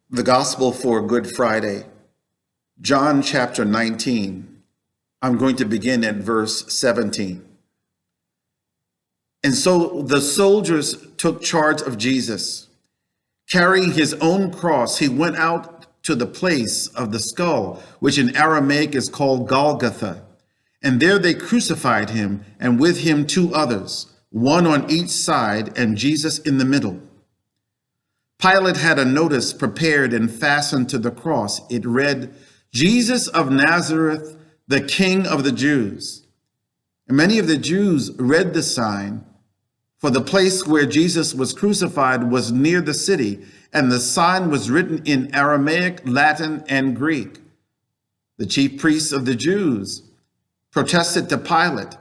The Gospel for Good Friday, John chapter 19. I'm going to begin at verse 17. And so the soldiers took charge of Jesus. Carrying his own cross, he went out to the place of the skull, which in Aramaic is called Golgotha. And there they crucified him, and with him two others, one on each side, and Jesus in the middle. Pilate had a notice prepared and fastened to the cross. It read, "Jesus of Nazareth, the King of the Jews." And many of the Jews read the sign, for the place where Jesus was crucified was near the city, and the sign was written in Aramaic, Latin, and Greek. The chief priests of the Jews protested to Pilate,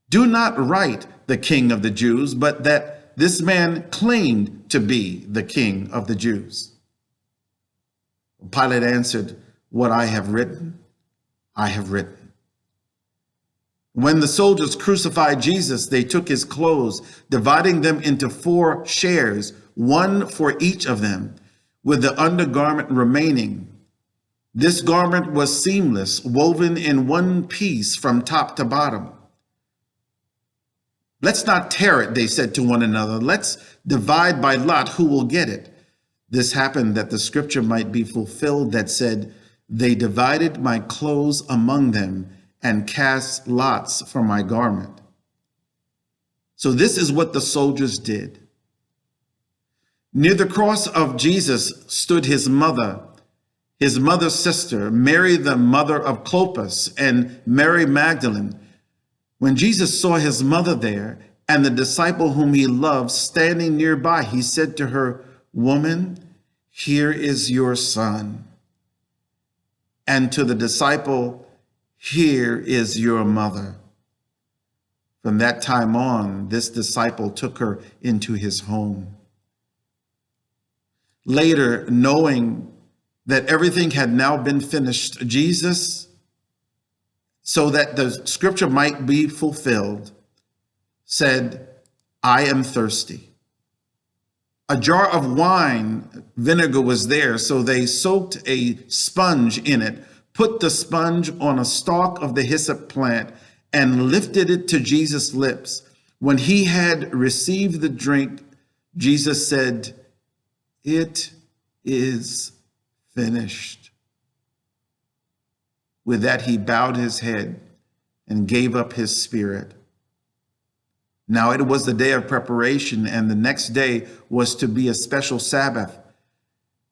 "Do not write the King of the Jews, but that this man claimed to be the King of the Jews." Pilate answered, "What I have written, I have written." When the soldiers crucified Jesus, they took his clothes, dividing them into 4 shares, one for each of them, with the undergarment remaining. This garment was seamless, woven in one piece from top to bottom. "Let's not tear it," they said to one another. "Let's divide by lot who will get it." This happened that the scripture might be fulfilled that said, "They divided my clothes among them and cast lots for my garment." So this is what the soldiers did. Near the cross of Jesus stood his mother's sister, Mary, the mother of Clopas, and Mary Magdalene. When Jesus saw his mother there and the disciple whom he loved standing nearby, he said to her, "Woman, here is your son." And to the disciple, "Here is your mother." From that time on, this disciple took her into his home. Later, knowing that everything had now been finished, Jesus, so that the scripture might be fulfilled, said, "I am thirsty." A jar of wine vinegar was there, so they soaked a sponge in it, put the sponge on a stalk of the hyssop plant, and lifted it to Jesus' lips. When he had received the drink, Jesus said, "It is finished." With that, he bowed his head and gave up his spirit. Now it was the day of preparation, and the next day was to be a special Sabbath.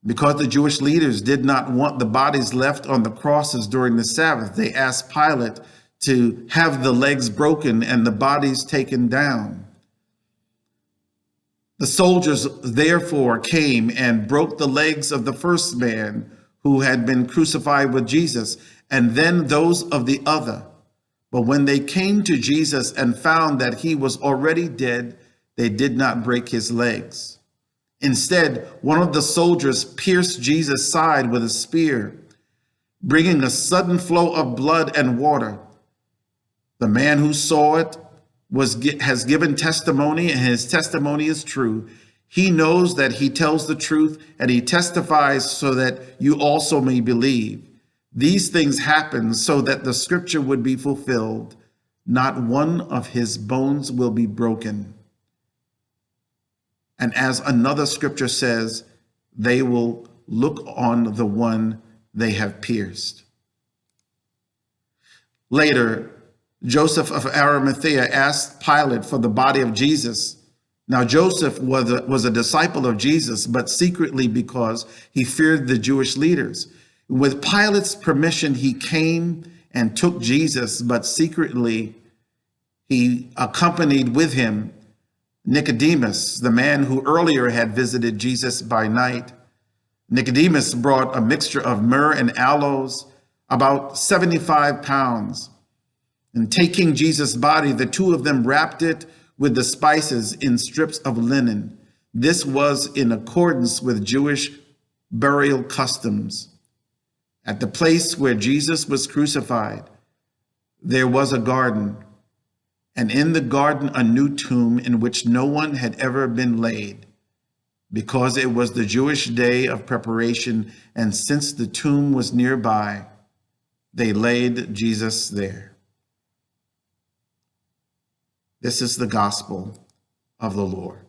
Because the Jewish leaders did not want the bodies left on the crosses during the Sabbath, they asked Pilate to have the legs broken and the bodies taken down. The soldiers therefore came and broke the legs of the first man who had been crucified with Jesus, and then those of the other. But when they came to Jesus and found that he was already dead, they did not break his legs. Instead, one of the soldiers pierced Jesus' side with a spear, bringing a sudden flow of blood and water. The man who saw it has given testimony, and his testimony is true. He knows that he tells the truth, and he testifies so that you also may believe. These things happened so that the scripture would be fulfilled. Not one of his bones will be broken. And as another scripture says, they will look on the one they have pierced. Later, Joseph of Arimathea asked Pilate for the body of Jesus. Now, Joseph was a disciple of Jesus, but secretly because he feared the Jewish leaders. With Pilate's permission, he came and took Jesus, but secretly he accompanied with him Nicodemus, the man who earlier had visited Jesus by night. Nicodemus brought a mixture of myrrh and aloes, about 75 pounds. And taking Jesus' body, the two of them wrapped it with the spices in strips of linen. This was in accordance with Jewish burial customs. At the place where Jesus was crucified, there was a garden, and in the garden a new tomb in which no one had ever been laid. Because it was the Jewish day of preparation, and since the tomb was nearby, they laid Jesus there. This is the gospel of the Lord.